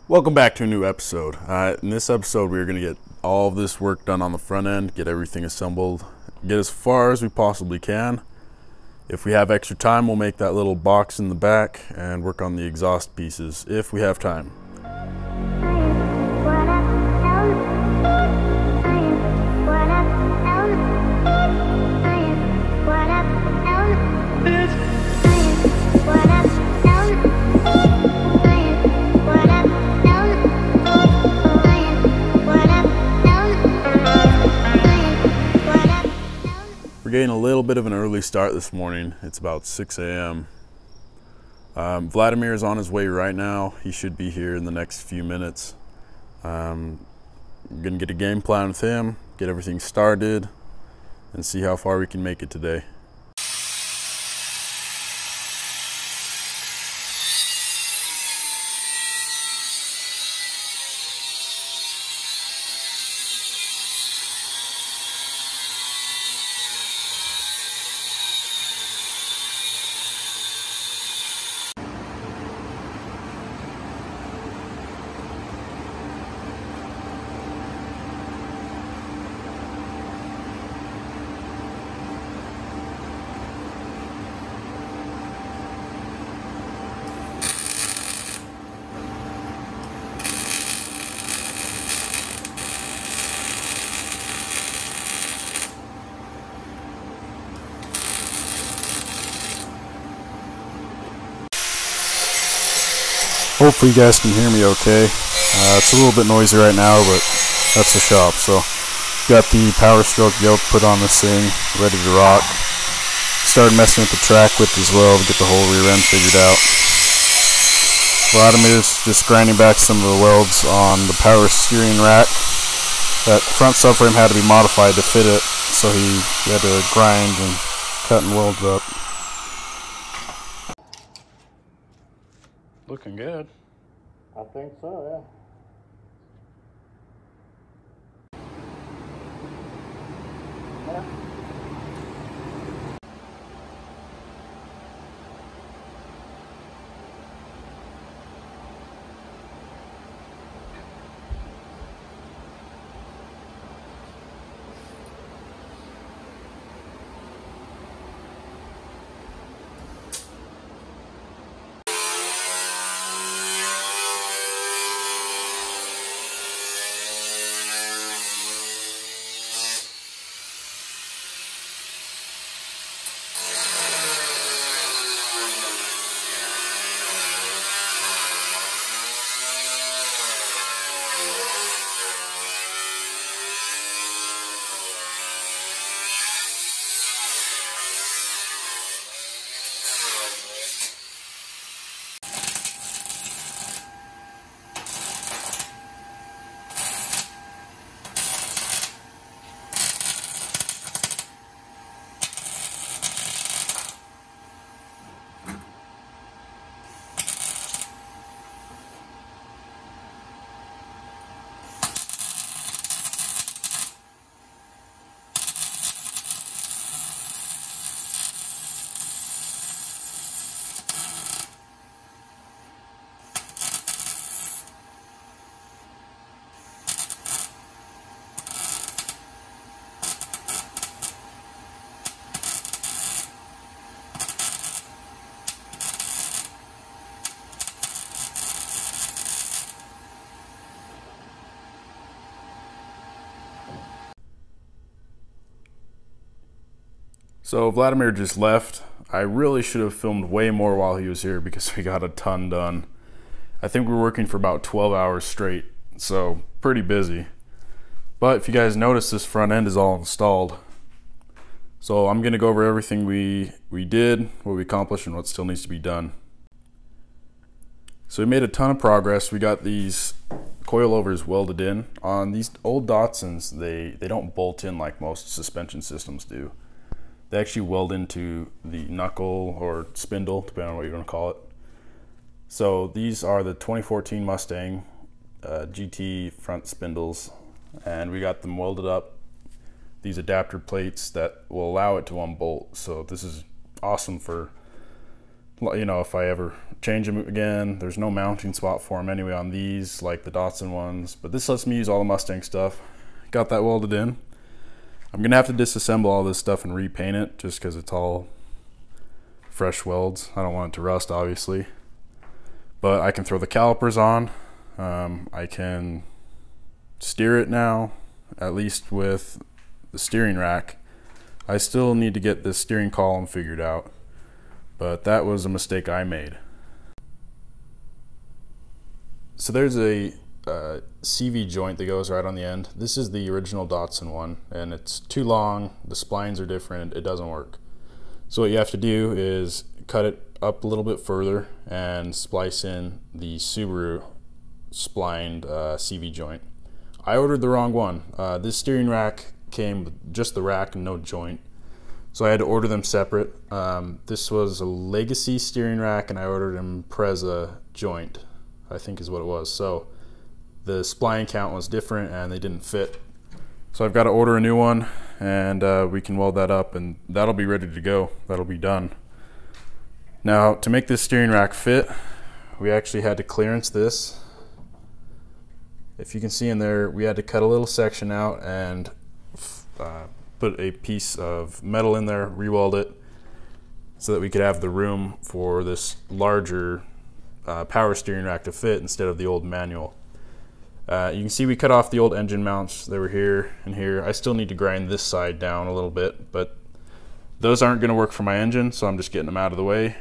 Welcome back to a new episode. In this episode, we're going to get all of this work done on the front end, get everything assembled, get as far as we possibly can. If we have extra time, we'll make that little box in the back and work on the exhaust pieces if we have time. We're getting a little bit of an early start this morning. It's about 6 a.m. Vladimir is on his way right now. He should be here in the next few minutes. I'm gonna get a game plan with him, get everything started, and see how far we can make it today. Hopefully you guys can hear me okay. It's a little bit noisy right now, but that's the shop. So got the power stroke yoke put on this thing, ready to rock. Started messing with the track width as well to get the whole rear end figured out. Vladimir's just grinding back some of the welds on the power steering rack. That front subframe had to be modified to fit it, so he had to grind and cut and weld up. Looking good. I think so, yeah. So Vladimir just left. I really should have filmed way more while he was here because we got a ton done. I think we were working for about 12 hours straight, so pretty busy. But if you guys notice, this front end is all installed. So I'm gonna go over everything we did, what we accomplished, and what still needs to be done. So we made a ton of progress. We got these coilovers welded in. On these old Datsuns, they don't bolt in like most suspension systems do. They actually weld into the knuckle or spindle, depending on what you're going to call it. So these are the 2014 Mustang GT front spindles, and we got them welded up. These adapter plates that will allow it to unbolt. So this is awesome for you know, if I ever change them again. There's no mounting spot for them anyway on these, like the Datsun ones, but this lets me use all the Mustang stuff. Got that welded in. I'm gonna have to disassemble all this stuff and repaint it just because it's all fresh welds. I don't want it to rust, obviously, but I can throw the calipers on. I can steer it now, at least with the steering rack. I still need to get this steering column figured out, but that was a mistake I made. So there's a CV joint that goes right on the end. This is the original Datsun one, and it's too long, the splines are different, it doesn't work. So what you have to do is cut it up a little bit further and splice in the Subaru splined CV joint. I ordered the wrong one. This steering rack came with just the rack and no joint, so I had to order them separate. This was a Legacy steering rack, and I ordered an Impreza joint, I think is what it was. So the spline count was different and they didn't fit. So I've got to order a new one, and we can weld that up, and that'll be ready to go. That'll be done. Now, to make this steering rack fit, we actually had to clearance this. If you can see in there, we had to cut a little section out and put a piece of metal in there, re-weld it, so that we could have the room for this larger power steering rack to fit instead of the old manual. You can see we cut off the old engine mounts. They were here and here. I still need to grind this side down a little bit, but those aren't going to work for my engine, so I'm just getting them out of the way,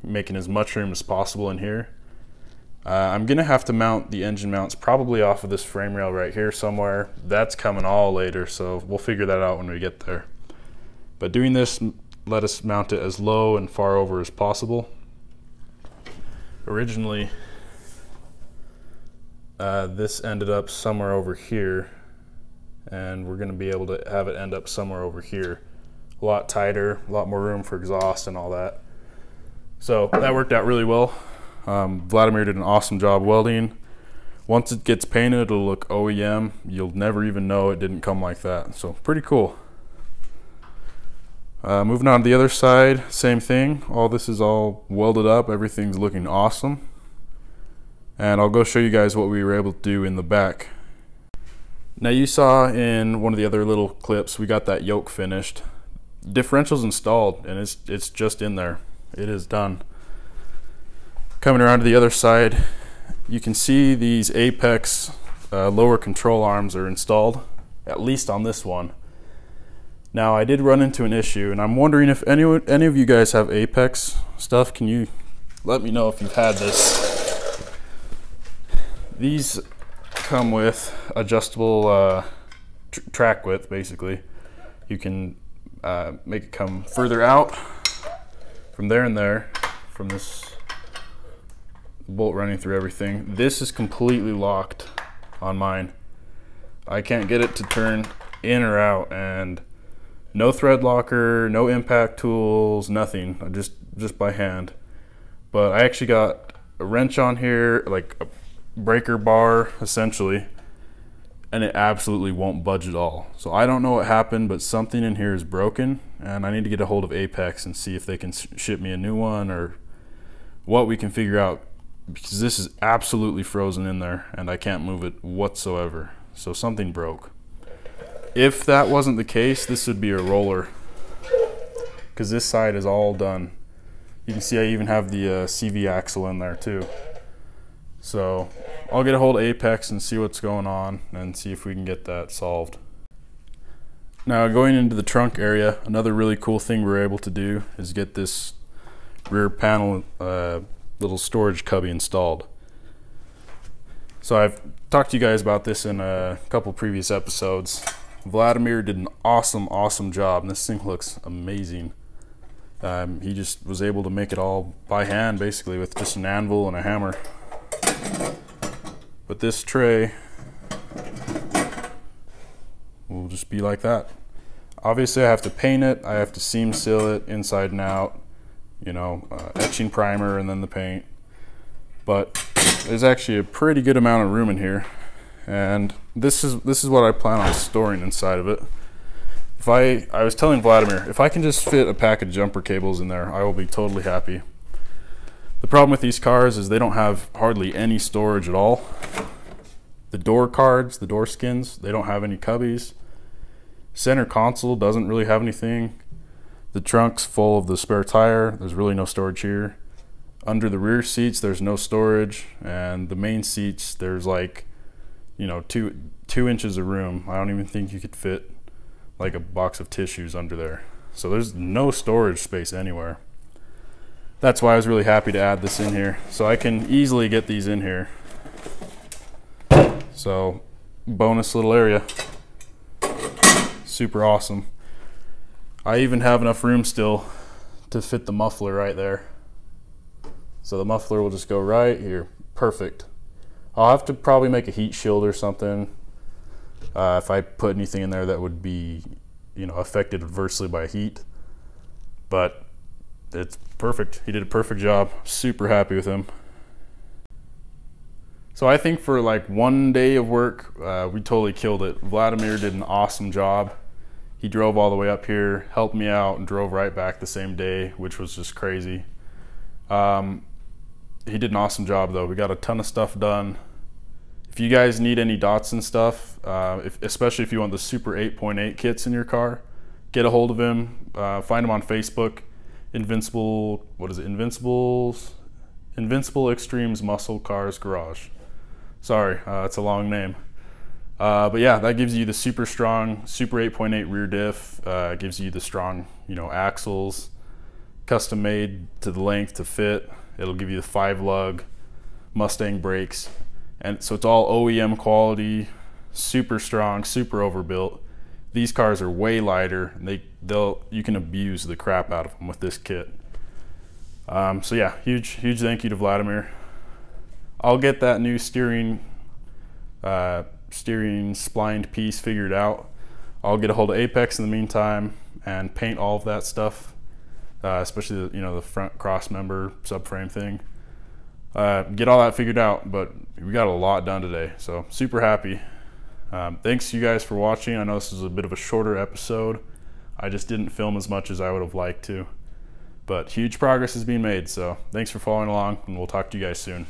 making as much room as possible in here. I'm going to have to mount the engine mounts probably off of this frame rail right here somewhere. That's coming all later, so we'll figure that out when we get there. But doing this, let us mount it as low and far over as possible. Originally, this ended up somewhere over here, and we're going to be able to have it end up somewhere over here. A lot tighter, a lot more room for exhaust and all that. So that worked out really well. Vladimir did an awesome job welding. Once it gets painted, it'll look OEM. You'll never even know it didn't come like that. So pretty cool. Moving on to the other side, same thing. All this is all welded up. Everything's looking awesome. And I'll go show you guys what we were able to do in the back. Now, you saw in one of the other little clips, we got that yoke finished. Differential's installed, and it's just in there. It is done. Coming around to the other side, you can see these Apex lower control arms are installed, at least on this one. Now, I did run into an issue, and I'm wondering if any of you guys have Apex stuff. Can you let me know if you've had this? These come with adjustable track width, basically. You can make it come further out from there and there, from this bolt running through everything. This is completely locked on mine. I can't get it to turn in or out, and no thread locker, no impact tools, nothing. Just by hand. But I actually got a wrench on here, like a breaker bar essentially, and it absolutely won't budge at all. So I don't know what happened, but something in here is broken, and I need to get a hold of Apex and see if they can ship me a new one or what we can figure out, because this is absolutely frozen in there and I can't move it whatsoever. So something broke. If that wasn't the case, this would be a roller, because this side is all done. You can see I even have the CV axle in there too. So I'll get a hold of Apex and see what's going on and see if we can get that solved. Now, going into the trunk area, another really cool thing we're able to do is get this rear panel little storage cubby installed. So I've talked to you guys about this in a couple previous episodes. Vladimir did an awesome job, and this thing looks amazing. He just was able to make it all by hand, basically, with just an anvil and a hammer. But this tray will just be like that. Obviously, I have to paint it, I have to seam seal it inside and out, you know, etching primer and then the paint. But there's actually a pretty good amount of room in here, and this is what I plan on storing inside of it. I was telling Vladimir, if I can just fit a pack of jumper cables in there, I will be totally happy. problem with these cars is they don't have hardly any storage at all. The door cards, the door skins, they don't have any cubbies. Center console doesn't really have anything. The trunk's full of the spare tire. There's really no storage here. Under the rear seats, there's no storage. And the main seats, there's like, you know, two inches of room. I don't even think you could fit like a box of tissues under there. So there's no storage space anywhere. That's why I was really happy to add this in here. So I can easily get these in here. So bonus little area. Super awesome. I even have enough room still to fit the muffler right there. So the muffler will just go right here. Perfect. I'll have to probably make a heat shield or something if I put anything in there that would be, you know, affected adversely by heat. But it's perfect. He did a perfect job. Super happy with him. So I think for like 1 day of work, we totally killed it. Vladimir did an awesome job. He drove all the way up here, helped me out, and drove right back the same day, which was just crazy. He did an awesome job though. We got a ton of stuff done. If you guys need any Datsun stuff, especially if you want the Super 8.8 kits in your car, get a hold of him. Find him on Facebook. Invincible Extremes Muscle Cars Garage. Sorry, it's a long name. But yeah, that gives you the super strong Super 8.8 rear diff. Gives you the strong, you know, axles, custom made to the length to fit. It'll give you the 5-lug Mustang brakes, and so it's all OEM quality, super strong, super overbuilt. These cars are way lighter. You can abuse the crap out of them with this kit. So yeah, huge thank you to Vladimir. I'll get that new steering splined piece figured out. I'll get a hold of Apex in the meantime and paint all of that stuff, especially the, you know, the front cross member subframe thing. Get all that figured out, but we got a lot done today, so super happy. Thanks you guys for watching. I know this is a bit of a shorter episode. I just didn't film as much as I would have liked to, but huge progress is being made, so thanks for following along, and we'll talk to you guys soon.